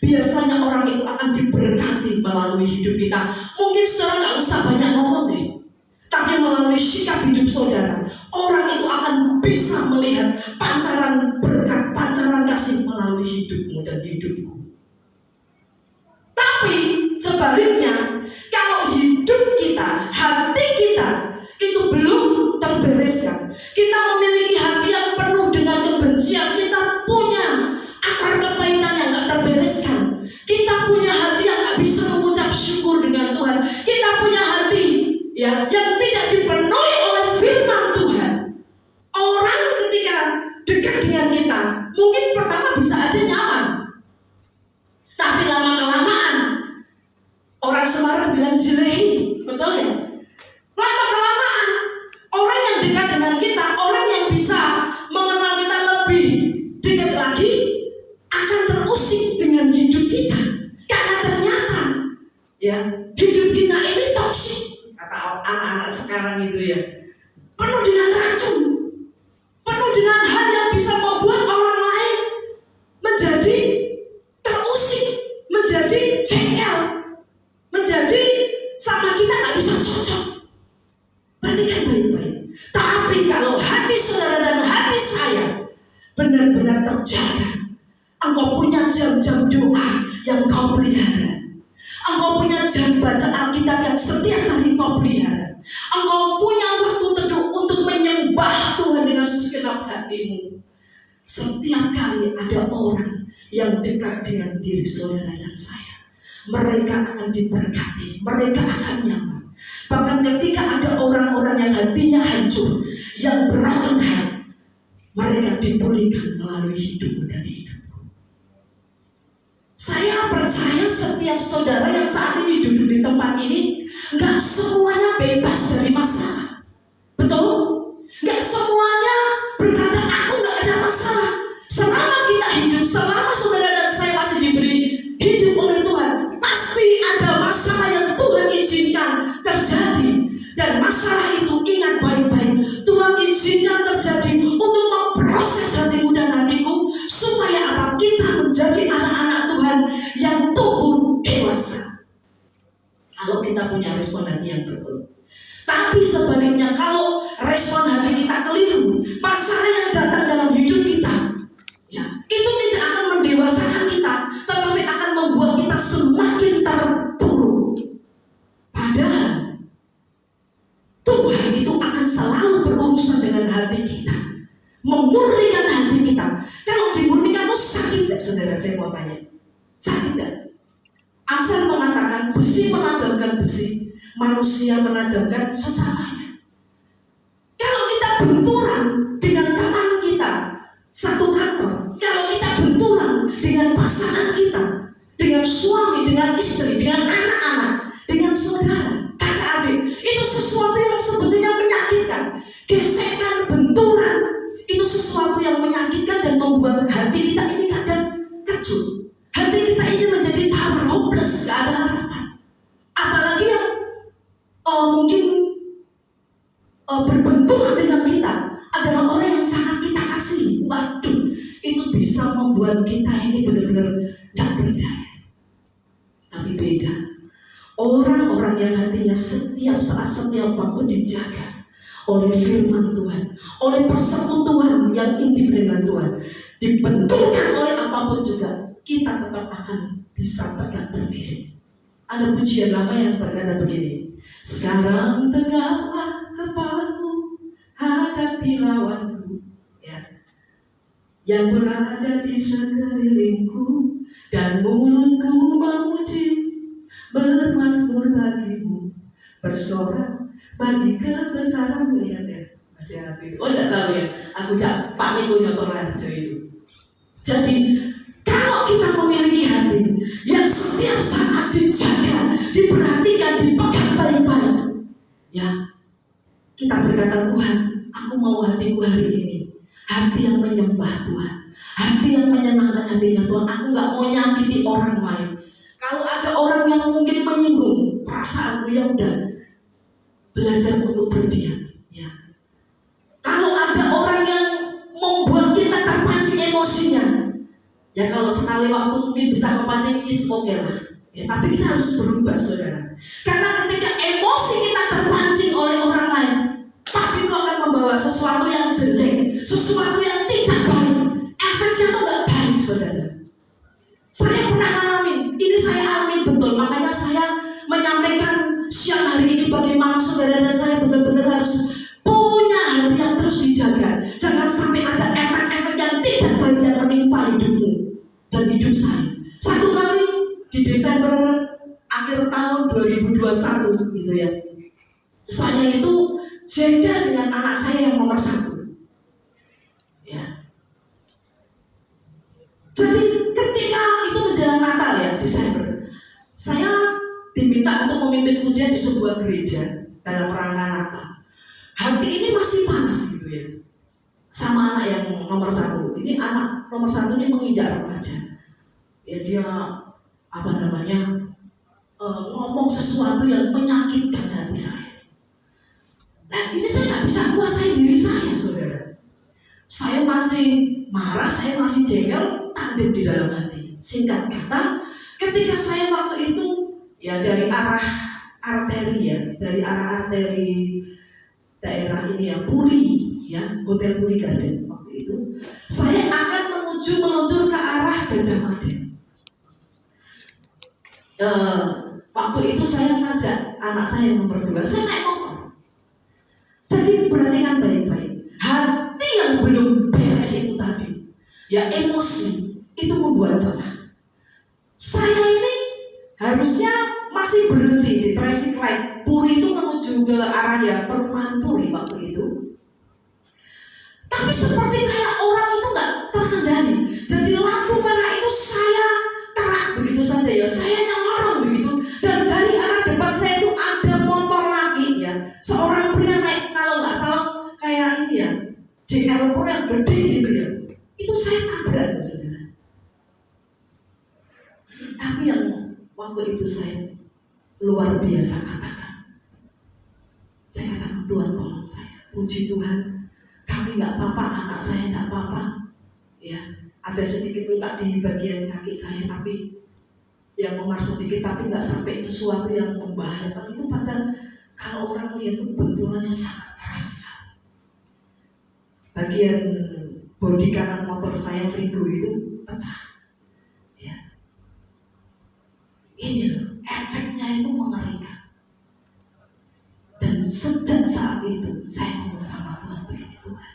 biasanya orang itu akan diberkati melalui hidup kita. Mungkin saudara gak usah banyak ngomong deh, tapi melalui sikap hidup saudara, orang itu akan bisa melihat pancaran berkat, pancaran kasih melalui hidupmu dan hidupku. Tapi sebaliknya, kalau hidup kita, hati kita itu belum terbereskan, kita memiliki hati yang penuh dengan kebencian, kita punya akar kepahitan yang gak terbereskan, kita punya hati yang gak bisa mengucap syukur dengan Tuhan, kita punya hati yang tidak dipenuhi oleh firman Tuhan. Orang ketika dekat dengan kita, mungkin pertama bisa ada nyaman, tapi lama-kelamaan, orang Semarang bilang jelehi, betul ya? Lama-kelamaan, orang yang dekat dengan kita, orang yang bisa mengenal kita lebih dekat lagi, akan terusik dengan hidup kita. Karena ternyata ya, hidup kita ini toksik, kata anak-anak sekarang itu ya, penuh dengan racun, penuh dengan hal yang bisa membuat orang lain menjadi terusik, menjadi jengkel, menjadi sama kita gak bisa cocok. Perhatikan baik-baik. Tapi kalau hati saudara dan hati saya benar-benar terjaga, engkau punya jam-jam doa yang kau pelihara, engkau punya jam baca Alkitab yang setiap hari kau pelihara, engkau punya waktu teduh untuk menyembah Tuhan dengan segenap hatimu. Setiap kali ada orang yang dekat dengan diri saudara dan saya, mereka akan diberkati, mereka akan nyaman. Bahkan ketika ada orang-orang yang hatinya hancur, yang broken heart, mereka dipulihkan melalui hidupmu dan hidupku. Saya percaya setiap saudara yang saat ini duduk di tempat ini, gak semuanya bebas dari masalah. Betul? Gak semuanya berkata aku gak ada masalah. Selama kita hidup, selama saudara dan saya masih diberi hidup oleh Tuhan, pasti ada masalah yang Tuhan izinkan terjadi. Dan masalah itu, ingat baik-baik, Tuhan izinkan terjadi untuk memproses hatimu dan hatiku, supaya apa? Kita menjadi anak-anak Tuhan yang tumbuh dewasa. Kalau kita punya respon hati yang betul. Tapi sebaliknya, kalau respon hati kita keliru, masalah yang datang dalam hidup kita, ya, itu tidak akan mendewasakan kita, tetapi akan membuat kita semakin terpuruk. Padahal Tuhan itu akan selalu berurusan dengan hati kita, memurnikan hati kita. Kalau dimurnikan itu sakit tidak, saudara? Saya mau tanya, sakit tidak? Amsal mengatakan besi menajamkan besi, manusia menajamkan sesamanya. Kalau kita benturan dengan teman kita satu kantor, kalau kita benturan dengan pasangan kita, dengan suami, dengan istri, dengan anak-anak, dengan saudara, kakak adik, itu sesuatu yang sebetulnya menyakitkan. Gesekan, benturan, itu sesuatu yang menyakitkan dan membuat hati kita ini kadang kecut. Hati kita ini menjadi tower, hopeless, gak ada harapan. Apalagi yang mungkin berbenturan dengan kita adalah orang yang sangat kita kasih. Waduh, itu bisa membuat kita ini benar-benar gak berdaya. Tapi beda, orang-orang yang hatinya setiap saat, setiap waktu dijaga oleh firman Tuhan, oleh persekutuan yang intim dengan Tuhan, dibenturkan oleh apapun juga, kita tetap akan bisa bergantung diri. Ada pujian lama yang berkata begini, sekarang tegaklah kepalaku, hadapi lawanku, ya, yang berada di sekelilingku, dan mulutku memuji, bermasmur bagimu, bersorak bagi kebesaranmu. Ya, masih hati itu. Oh, tidak tahu ya, aku tak panik nyotor aja itu. Jadi kalau kita memiliki hati yang setiap saat dijaga, diperhatikan, dipegang baik-baik, ya, kita berkata, Tuhan, aku mau hatiku hari ini hati yang menyembah Tuhan, hati yang menyenangkan hatinya Tuhan. Aku gak mau nyakiti orang lain. Kalau ada orang yang mungkin menyinggung perasaanku, ya udah, belajar untuk berdiam, ya. Kalau ada orang yang membuat kita terpancing emosinya, ya, kalau sekali waktu mungkin bisa kepancing, it's okay lah. Ya, tapi kita harus berubah, saudara. Karena ketika emosi kita terpancing oleh orang lain, pasti itu akan membawa sesuatu yang jelek, sesuatu yang tidak baik. Efeknya tuh gak baik, saudara. Saya pernah ngalamin, ini saya alami betul. Makanya saya menyampaikan siang hari ini bagaimana saudara dan saya benar-benar harus punya hati yang terus dijaga. Jangan sampai ada efek-efek yang tidak baik yang menimpa hidupmu dan hidup saya. Satu kali di Desember akhir tahun 2021 gitu ya, saya itu jengkel dengan anak saya yang nomor 1 ya. Jadi ketika itu menjelang Natal ya, Desember, saya diminta untuk memimpin pujian di sebuah gereja dalam rangka Natal. Hati ini masih panas gitu ya, sama anak yang nomor 1. Ini anak nomor 1 ini menginjak remaja ya, dia ngomong sesuatu yang menyakitkan hati saya. Nah ini saya nggak bisa kuasai diri saya, saudara. Saya masih marah, saya masih jengkel, tandem di dalam hati. Singkat kata, ketika saya waktu itu ya dari arah arteri daerah ini ya, Puri ya, Hotel Puri Garden waktu itu, saya akan meluncur ke arah Gajah Mada. Waktu itu saya ngajak anak saya yang nomor 2, saya naik motor. Jadi perhatikan baik-baik, hati yang belum beres itu tadi, ya emosi itu membuat salah. Saya ini harusnya masih berhenti di traffic light Puri itu menuju ke arah ya perumahan Puri waktu itu. Tapi seperti kayak orang itu nggak terkendali. Jadi lampu merah itu saya terak begitu saja ya, saya nyolong begitu. Dan dari arah depan saya itu ada motor lagi ya, seorang pria naik, kalau nggak salah kayak ini ya, JL Pro yang gede gitu ya. Itu saya tabrak, saudara. Tapi yang waktu itu saya luar biasa katakan, saya katakan, Tuhan tolong saya, puji Tuhan, kami nggak apa-apa, anak saya nggak apa-apa, ya ada sedikit luka di bagian kaki saya, tapi yang memar sedikit, tapi nggak sampai sesuatu yang membahayakan. Itu padahal kalau orang lihat itu benturannya sangat keras. Bagian bodi kanan motor saya Frigo itu pecah. Ya. Ini loh, efeknya itu mengerikan. Dan sejak saat itu saya ngomong sama Tuhan begini, Tuhan,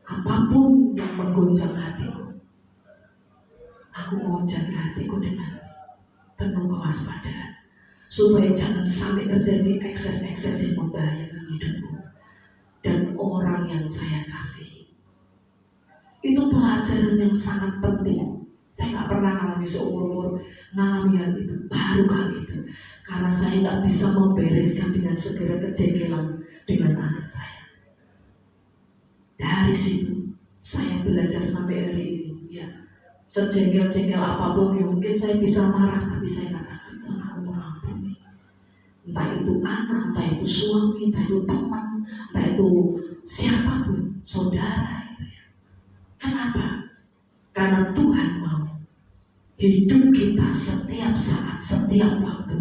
apapun yang menggoncang hatiku, aku mau jaga hatiku dengan penuh kewaspadaan, supaya jangan sampai terjadi ekses-ekses yang membahayakan hidupku dan orang yang saya kasih. Itu pelajaran yang sangat penting. Saya nggak pernah ngalami seumur-umur ngalami hal itu, baru kali itu, karena saya nggak bisa membereskan dengan segera kejengkelan dengan anak saya. Dari situ saya belajar sampai hari ini ya, sejengkel-jengkel apapun ya, mungkin saya bisa marah, tapi saya katakan, Tuhan, aku mau ampuni. Entah itu anak, entah itu suami, entah itu teman, entah itu siapapun, saudara gitu ya. Kenapa? Karena Tuhan mau hidup kita setiap saat, setiap waktu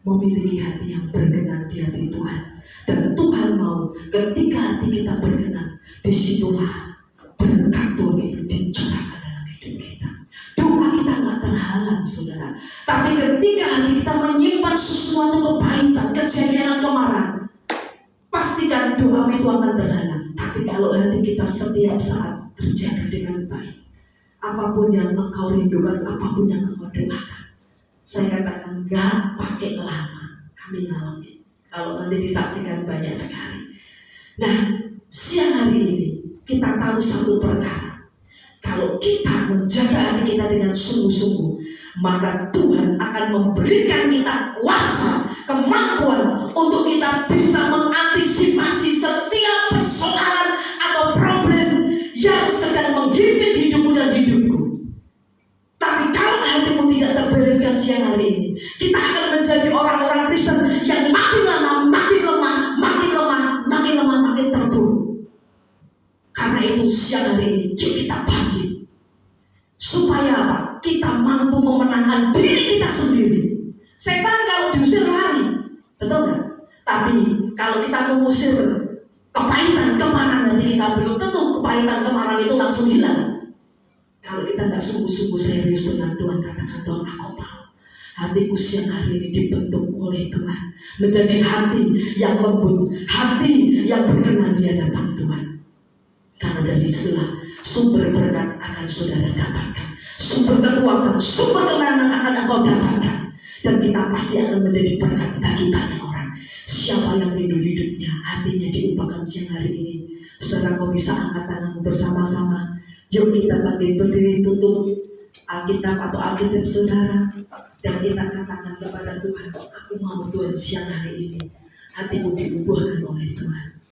memiliki hati yang berkenan di hati Tuhan. Dan Tuhan mau ketika hati kita berkenan, disitulah berkat Tuhan itu dicurahkan dalam hidup kita. Doa kita nggak terhalang, saudara. Tapi ketika hati kita menyimpan sesuatu kepahitan, kejengkelan, kemarahan, pastikan doa itu akan terhalang. Tapi kalau hati kita setiap saat terjaga dengan baik, apapun yang engkau rindukan, apapun yang engkau doakan, saya katakan gak pakai lama kami ngalami. Kalau nanti disaksikan banyak sekali. Nah, siang hari ini kita tahu satu perkara. Kalau kita menjaga hati kita dengan sungguh-sungguh, maka Tuhan akan memberikan kita kuasa, kemampuan untuk kita bisa mengantisipasi setiap persoalan atau problem yang sedang menghimpit hidupmu dan hidupku. Tapi kalau hatimu tidak terbereskan siang hari ini, kita akan menjadi orang-orang Kristen yang makin lama makin lemah, makin lemah, makin lemah, makin terpuruk. Karena itu siang hari ini kita bangkit. Supaya apa? mampu memenangkan diri kita sendiri. Setan kalau diusir lari, betul nggak? Tapi kalau kita mengusir kepahitan, kemarahan hati kita, belum tentu kepahitan, kemarahan itu langsung hilang. Kalau kita nggak sungguh-sungguh serius dengan Tuhan, katakan Tuhan, aku mau hatiku siang hari ini dibentuk oleh Tuhan menjadi hati yang lembut, hati yang berkenan di hadapan Tuhan. Karena dari situlah sumber berkat akan saudara dapatkan, sumber kekuatan, sumber kemenangan akan engkau dapatkan, dan kita pasti akan menjadi berkat bagi banyak orang. Siapa yang rindu hidupnya, hatinya diubahkan siang hari ini, saudara, kau bisa angkat tanganmu bersama-sama. Yuk kita berdiri, tutup Alkitab atau Alkitab saudara, dan kita katakan kepada Tuhan, aku mau Tuhan siang hari ini hatimu diubahkan oleh Tuhan.